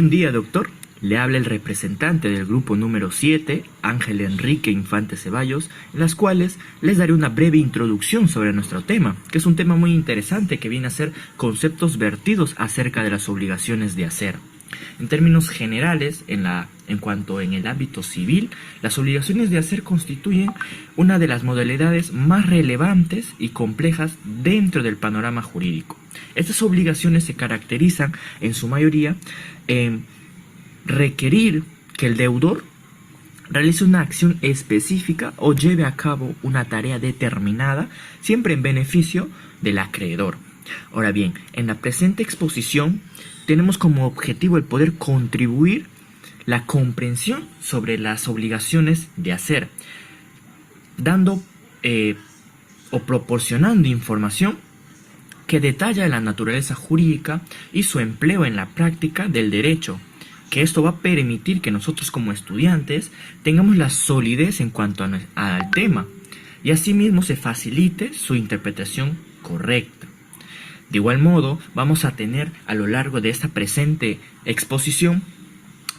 Buen día, doctor. Le habla el representante del grupo número 7, Ángel Enrique Infante Ceballos, en las cuales les daré una breve introducción sobre nuestro tema, que es un tema muy interesante que viene a ser conceptos vertidos acerca de las obligaciones de hacer. En términos generales, en cuanto en el ámbito civil, las obligaciones de hacer constituyen una de las modalidades más relevantes y complejas dentro del panorama jurídico. Estas obligaciones se caracterizan en su mayoría en requerir que el deudor realice una acción específica o lleve a cabo una tarea determinada, siempre en beneficio del acreedor. Ahora bien, en la presente exposición tenemos como objetivo el poder contribuir la comprensión sobre las obligaciones de hacer, dando o proporcionando información que detalla la naturaleza jurídica y su empleo en la práctica del derecho, que esto va a permitir que nosotros como estudiantes tengamos la solidez en cuanto al tema y asimismo se facilite su interpretación correcta. De igual modo, vamos a tener a lo largo de esta presente exposición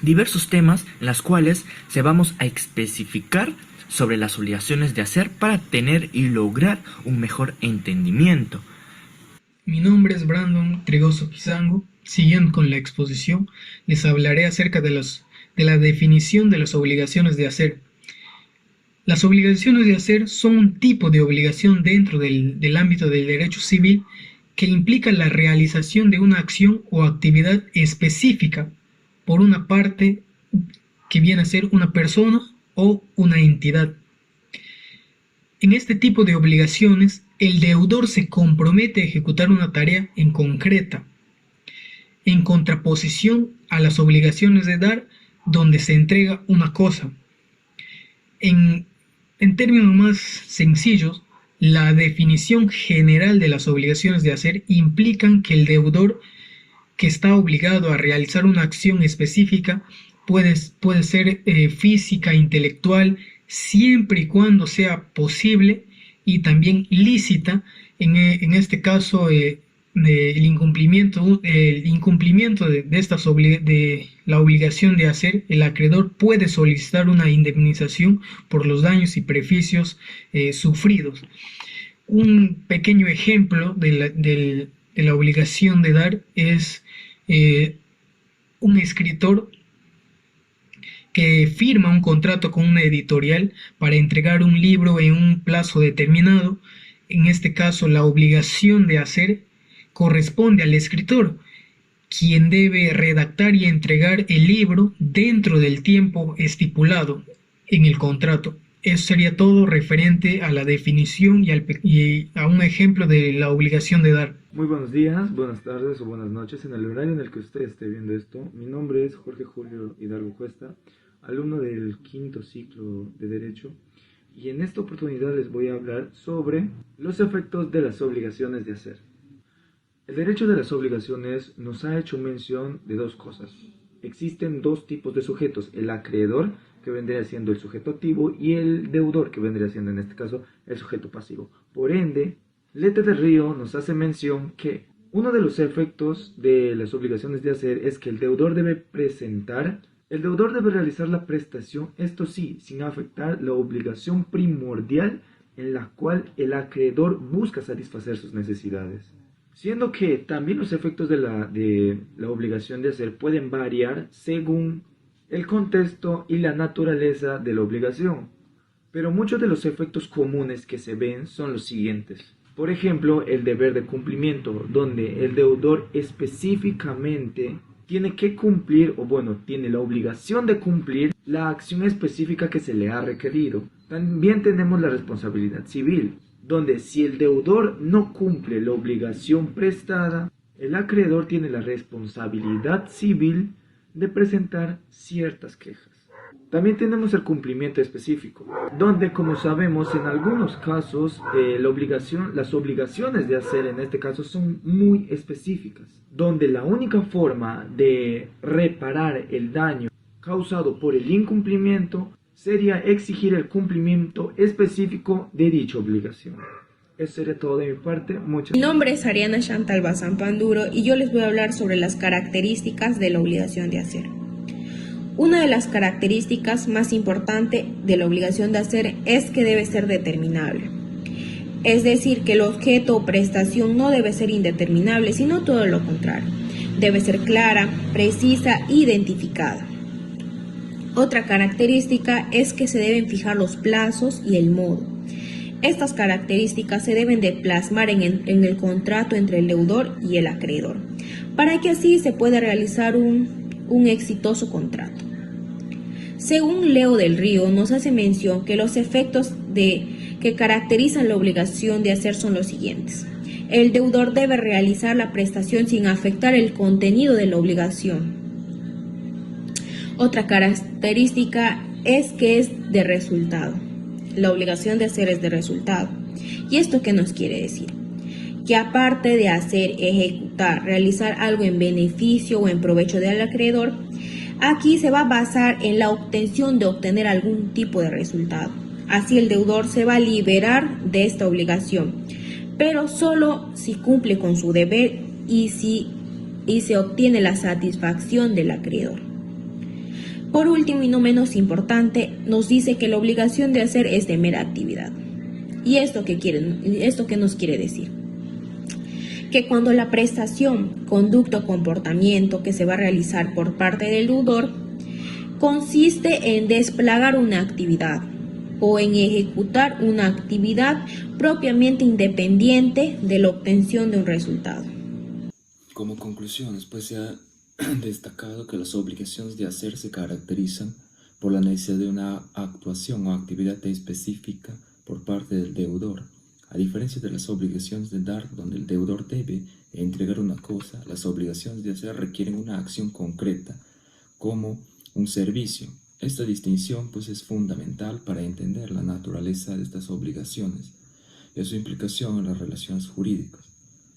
diversos temas en los cuales se vamos a especificar sobre las obligaciones de hacer para tener y lograr un mejor entendimiento. Mi nombre es Brandon Trigoso Pizango. Siguiendo con la exposición, les hablaré acerca de la definición de las obligaciones de hacer. Las obligaciones de hacer son un tipo de obligación dentro del ámbito del derecho civil que implica la realización de una acción o actividad específica por una parte que viene a ser una persona o una entidad. En este tipo de obligaciones, el deudor se compromete a ejecutar una tarea en concreta, en contraposición a las obligaciones de dar, donde se entrega una cosa. En términos más sencillos, la definición general de las obligaciones de hacer implican que el deudor que está obligado a realizar una acción específica puede ser física, intelectual, siempre y cuando sea posible y también lícita. En este caso, el incumplimiento de la obligación de hacer, el acreedor puede solicitar una indemnización por los daños y perjuicios sufridos. Un pequeño ejemplo de la obligación de dar es un escritor que firma un contrato con una editorial para entregar un libro en un plazo determinado. En este caso, la obligación de hacer corresponde al escritor, quien debe redactar y entregar el libro dentro del tiempo estipulado en el contrato. Eso sería todo referente a la definición y a un ejemplo de la obligación de dar. Muy buenos días, buenas tardes o buenas noches en el horario en el que usted esté viendo esto. Mi nombre es Jorge Julio Hidalgo Cuesta, alumno del quinto ciclo de Derecho, y en esta oportunidad les voy a hablar sobre los efectos de las obligaciones de hacer. El derecho de las obligaciones nos ha hecho mención de dos cosas. Existen dos tipos de sujetos: el acreedor, que vendría siendo el sujeto activo, y el deudor, que vendría siendo en este caso el sujeto pasivo. Por ende, Lete de Río nos hace mención que uno de los efectos de las obligaciones de hacer es que el deudor debe realizar la prestación, esto sí, sin afectar la obligación primordial en la cual el acreedor busca satisfacer sus necesidades. Siendo que también los efectos de la obligación de hacer pueden variar según el contexto y la naturaleza de la obligación. Pero muchos de los efectos comunes que se ven son los siguientes. Por ejemplo, el deber de cumplimiento, donde el deudor específicamente tiene que cumplir, tiene la obligación de cumplir la acción específica que se le ha requerido. También tenemos la responsabilidad civil, donde si el deudor no cumple la obligación prestada, el acreedor tiene la responsabilidad civil de presentar ciertas quejas. También tenemos el cumplimiento específico, donde, como sabemos, en algunos casos las obligaciones de hacer en este caso son muy específicas, donde la única forma de reparar el daño causado por el incumplimiento sería exigir el cumplimiento específico de dicha obligación. Eso sería todo de mi parte. Muchas Mi nombre es Ariana Chantal Bazán Panduro y yo les voy a hablar sobre las características de la obligación de hacer. Una de las características más importantes de la obligación de hacer es que debe ser determinable. Es decir, que el objeto o prestación no debe ser indeterminable, sino todo lo contrario. Debe ser clara, precisa e identificada. Otra característica es que se deben fijar los plazos y el modo. Estas características se deben de plasmar en el contrato entre el deudor y el acreedor, para que así se pueda realizar un exitoso contrato. Según Leo del Río, nos hace mención que los efectos que caracterizan la obligación de hacer son los siguientes. El deudor debe realizar la prestación sin afectar el contenido de la obligación. Otra característica es que es de resultado. La obligación de hacer es de resultado. ¿Y esto qué nos quiere decir? Que aparte de hacer, ejecutar, realizar algo en beneficio o en provecho del acreedor, aquí se va a basar en la obtención de obtener algún tipo de resultado. Así el deudor se va a liberar de esta obligación, pero solo si cumple con su deber y se obtiene la satisfacción del acreedor. Por último y no menos importante, nos dice que la obligación de hacer es de mera actividad. ¿Y esto qué nos quiere decir? Que cuando la prestación, conducta o comportamiento que se va a realizar por parte del deudor consiste en desplegar una actividad o en ejecutar una actividad propiamente independiente de la obtención de un resultado. Como conclusión, pues se ha destacado que las obligaciones de hacer se caracterizan por la necesidad de una actuación o actividad específica por parte del deudor. A diferencia de las obligaciones de dar, donde el deudor debe entregar una cosa, las obligaciones de hacer requieren una acción concreta, como un servicio. Esta distinción pues es fundamental para entender la naturaleza de estas obligaciones y su implicación en las relaciones jurídicas.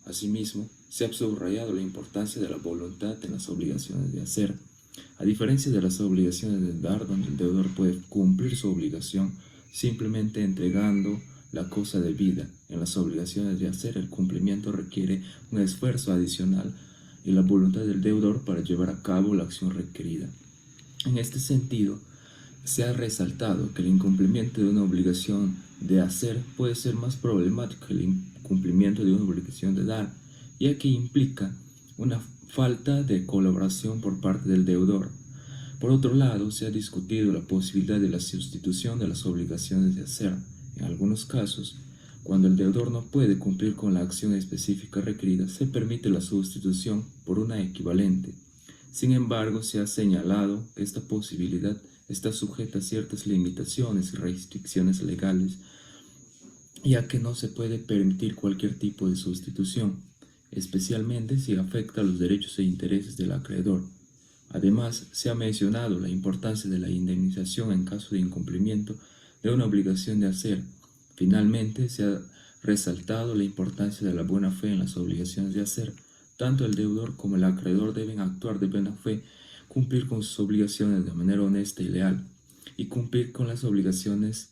Asimismo, se ha subrayado la importancia de la voluntad en las obligaciones de hacer. A diferencia de las obligaciones de dar, donde el deudor puede cumplir su obligación simplemente entregando la cosa debida, en las obligaciones de hacer el cumplimiento requiere un esfuerzo adicional y la voluntad del deudor para llevar a cabo la acción requerida. En este sentido, se ha resaltado que el incumplimiento de una obligación de hacer puede ser más problemático que el incumplimiento de una obligación de dar, ya que implica una falta de colaboración por parte del deudor. Por otro lado, se ha discutido la posibilidad de la sustitución de las obligaciones de hacer. En algunos casos, cuando el deudor no puede cumplir con la acción específica requerida, se permite la sustitución por una equivalente. Sin embargo, se ha señalado que esta posibilidad está sujeta a ciertas limitaciones y restricciones legales, ya que no se puede permitir cualquier tipo de sustitución, especialmente si afecta a los derechos e intereses del acreedor. Además, se ha mencionado la importancia de la indemnización en caso de incumplimiento de una obligación de hacer. Finalmente, se ha resaltado la importancia de la buena fe en las obligaciones de hacer. Tanto el deudor como el acreedor deben actuar de buena fe, cumplir con sus obligaciones de manera honesta y leal, y cumplir con las obligaciones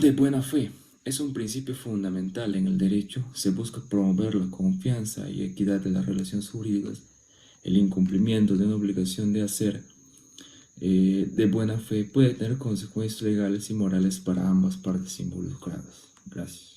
de buena fe. Es un principio fundamental en el derecho. Se busca promover la confianza y equidad de las relaciones jurídicas. El incumplimiento de una obligación de hacer de buena fe puede tener consecuencias legales y morales para ambas partes involucradas. Gracias.